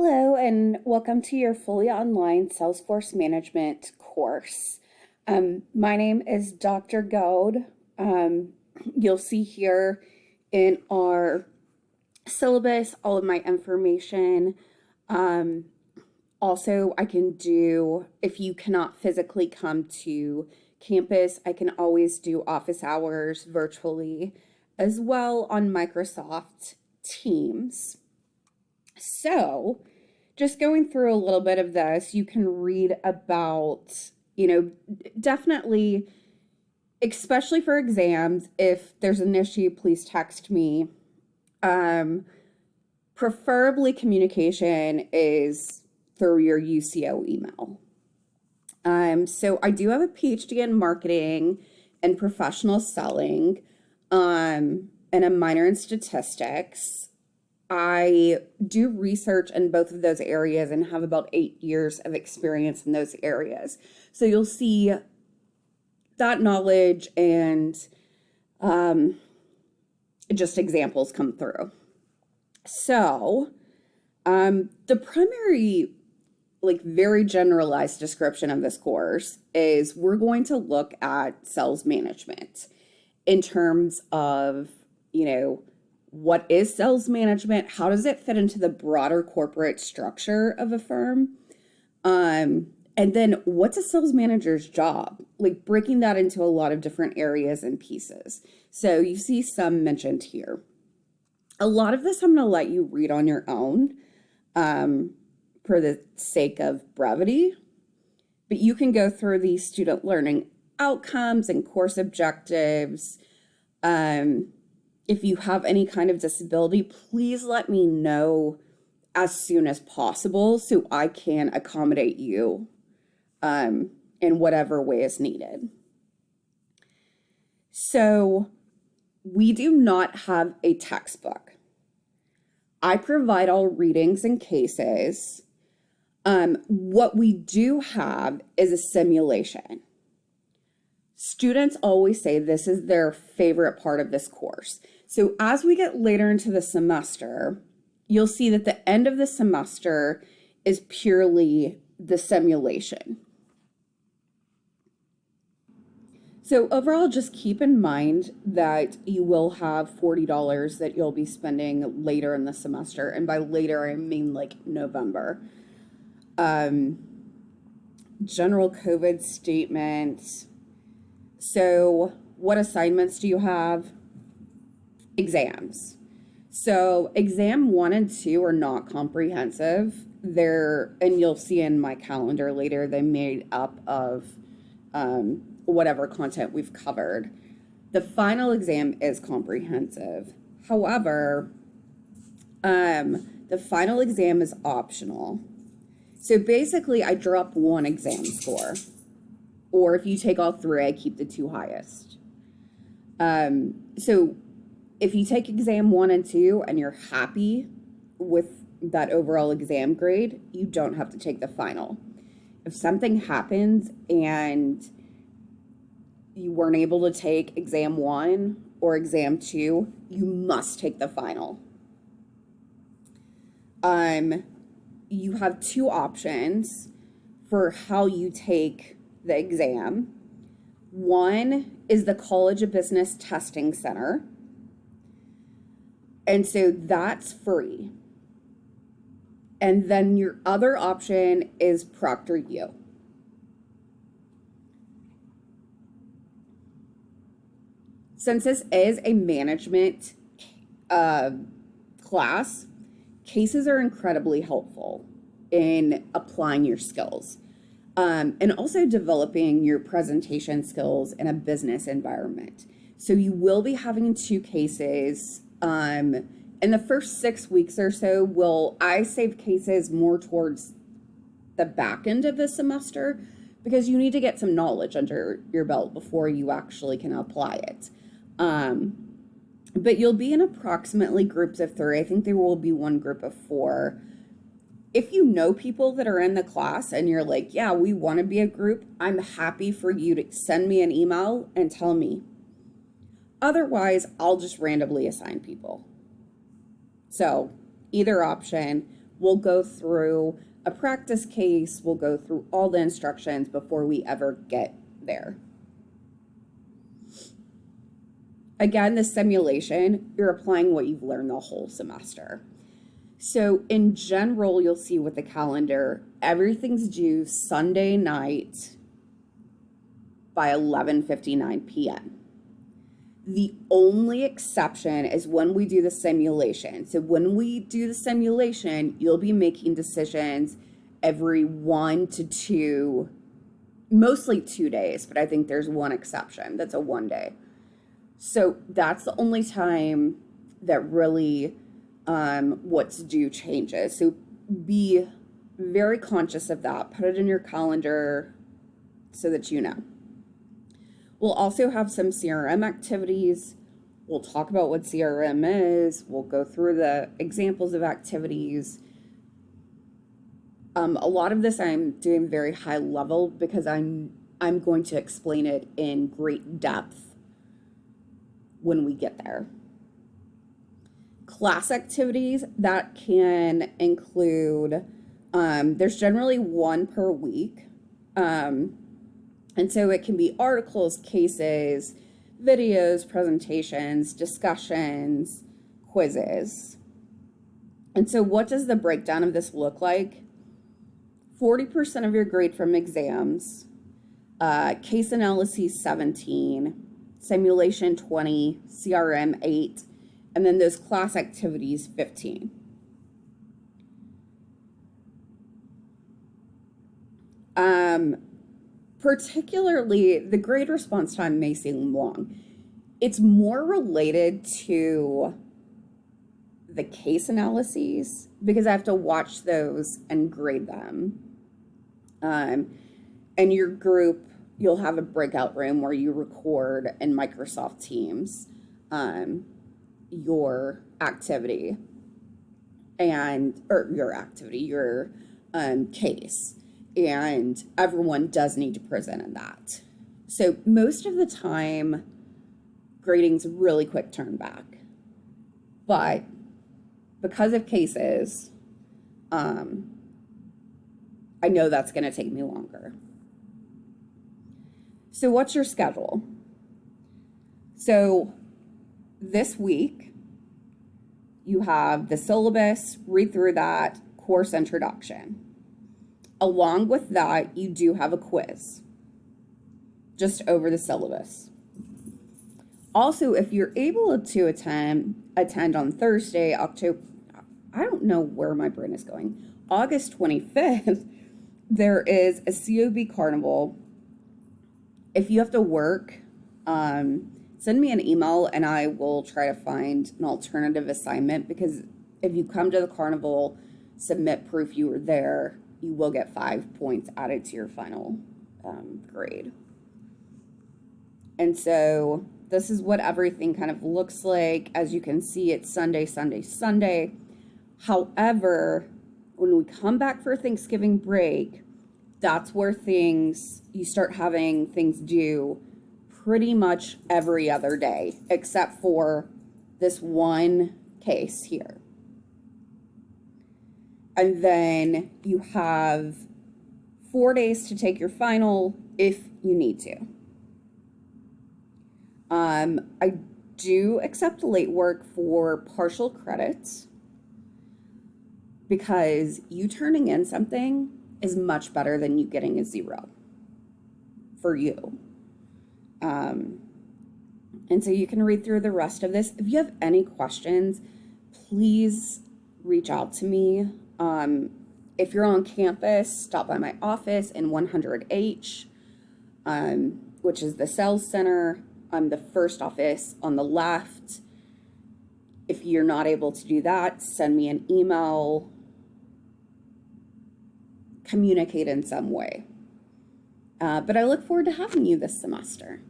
Hello, and welcome to your fully online Salesforce management course. My name is Dr. Gold. You'll see here in our syllabus all of my information. Also, I can do, if you cannot physically come to campus, I can always do office hours virtually as well on Microsoft Teams. So, just going through a little bit of this, you can read about, definitely, especially for exams, if there's an issue, please text me. Preferably communication is through your UCO email. So I do have a PhD in marketing and professional selling, and a minor in statistics. I do research in both of those areas and have about 8 years of experience in those areas. So you'll see that knowledge and just examples come through. So the primary, very generalized description of this course is we're going to look at sales management in terms of, what is sales management? How does it fit into the broader corporate structure of a firm? And then what's a sales manager's job? Breaking that into a lot of different areas and pieces. So you see some mentioned here. A lot of this I'm going to let you read on your own for the sake of brevity. But you can go through these student learning outcomes and course objectives. If you have any kind of disability, please let me know as soon as possible so I can accommodate you in whatever way is needed. So we do not have a textbook. I provide all readings and cases. What we do have is a simulation. Students always say this is their favorite part of this course. So as we get later into the semester, you'll see that the end of the semester is purely the simulation. So overall, just keep in mind that you will have $40 that you'll be spending later in the semester. And by later, I mean November. General COVID statement. So what assignments do you have? Exams. So exam 1 and 2 are not comprehensive. And you'll see in my calendar later, they made up of whatever content we've covered. The final exam is comprehensive. However, the final exam is optional. So basically, I drop 1 exam score. Or if you take all 3, I keep the 2 highest. So if you take exam 1 and 2 and you're happy with that overall exam grade, you don't have to take the final. If something happens and you weren't able to take exam 1 or exam 2, you must take the final. You have 2 options for how you take the exam. One is the College of Business Testing Center. And so that's free. And then your other option is ProctorU. Since this is a management class, cases are incredibly helpful in applying your skills. And also developing your presentation skills in a business environment. So you will be having 2 cases. In the first 6 weeks or so, I save cases more towards the back end of the semester because you need to get some knowledge under your belt before you actually can apply it. But you'll be in approximately groups of 3. I think there will be 1 group of 4. If you know people that are in the class and you're like, yeah, we want to be a group, I'm happy for you to send me an email and tell me. Otherwise, I'll just randomly assign people. So either option, We'll go through a practice case, we'll go through all the instructions before we ever get there. Again, the simulation, you're applying what you've learned the whole semester. So in general, you'll see with the calendar, everything's due Sunday night by 11:59 p.m. The only exception is when we do the simulation. So when we do the simulation, you'll be making decisions every 1 to 2, mostly 2 days, but I think there's one exception. That's a 1 day. So that's the only time that really what's due changes. So be very conscious of that. Put it in your calendar so that you know. We'll also have some CRM activities. We'll talk about what CRM is. We'll go through the examples of activities. A lot of this I'm doing very high level because I'm going to explain it in great depth when we get there. Class activities, that can include, there's generally one per week. And so it can be articles, cases, videos, presentations, discussions, quizzes. And so what does the breakdown of this look like? 40% of your grade from exams, case analysis 17, simulation 20, CRM 8, and then those class activities 15. Particularly, the grade response time may seem long. It's more related to the case analyses because I have to watch those and grade them. And your group, you'll have a breakout room where you record in Microsoft Teams your activity your case. And everyone does need to present in that. So most of the time, grading's really quick turn back. But because of cases, I know that's going to take me longer. So what's your schedule? So this week, you have the syllabus, read through that, course introduction. Along with that, you do have a quiz just over the syllabus. Also, if you're able to attend on Thursday, I don't know where my brain is going, August 25th, there is a COB Carnival. If you have to work, send me an email and I will try to find an alternative assignment, because if you come to the carnival, submit proof you were there, you will get 5 points added to your final grade. And so this is what everything kind of looks like. As you can see, it's Sunday, Sunday, Sunday. However, when we come back for Thanksgiving break, that's where you start having things due pretty much every other day, except for this one case here. And then you have 4 days to take your final if you need to. I do accept late work for partial credits because you turning in something is much better than you getting a 0 for you. And so you can read through the rest of this. If you have any questions, please reach out to me. If you're on campus, stop by my office in 100H, which is the sales center. I'm the first office on the left. If you're not able to do that, send me an email, communicate in some way. But I look forward to having you this semester.